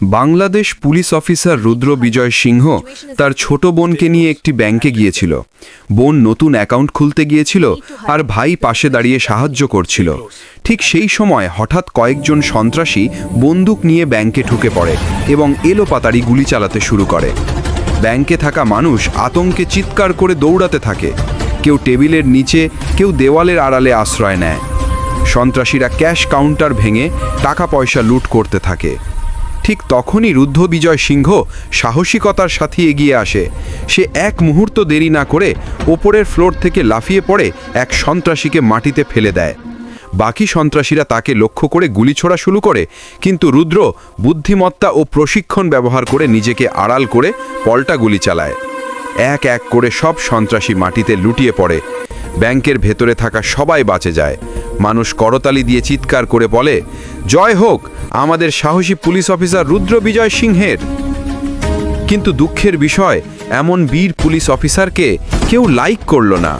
Bangladesh police officer রুদ্র বিজয় সিংহ তার ছোট বোনকে নিয়ে একটি ব্যাংকে গিয়েছিল। বোন নতুন অ্যাকাউন্ট খুলতে গিয়েছিল আর ভাই পাশে দাঁড়িয়ে সাহায্য করছিল। ঠিক সেই সময় হঠাৎ কয়েকজন সন্ত্রাসী বন্দুক নিয়ে ব্যাংকে ঢুকে পড়ে এবং এলোপাতাড়ি গুলি চালাতে শুরু করে। ব্যাংকে থাকা মানুষ আতঙ্কে চিৎকার করে দৌড়াতে থাকে। কেউ টেবিলের নিচে, কেউ দেওয়ালের আড়ালে আশ্রয় নেয়। সন্ত্রাসীরা ক্যাশ কাউন্টার ভেঙে টাকা পয়সা লুট করতে থাকে। ঠিক তখনই রুদ্র বিজয় সিংহ সাহসিকতার সাথে এগিয়ে আসে। সে এক মুহূর্ত দেরি না করে ওপরের ফ্লোর থেকে লাফিয়ে পড়ে এক সন্ত্রাসীকে মাটিতে ফেলে দেয়। বাকি সন্ত্রাসীরা তাকে লক্ষ্য করে গুলি ছোড়া শুরু করে, কিন্তু রুদ্র বুদ্ধিমত্তা ও প্রশিক্ষণ ব্যবহার করে নিজেকে আড়াল করে পাল্টা গুলি চালায়। এক এক করে সব সন্ত্রাসী মাটিতে লুটিয়ে পড়ে। ব্যাংকের ভেতরে থাকা সবাই বাঁচে যায়। মানুষ করতালি দিয়ে চিৎকার করে বলে, জয় হোক আমাদের সাহসী পুলিশ অফিসার রুদ্র বিজয় সিংহের। কিন্তু দুঃখের বিষয়, এমন বীর পুলিশ অফিসারকে কেউ লাইক করল না।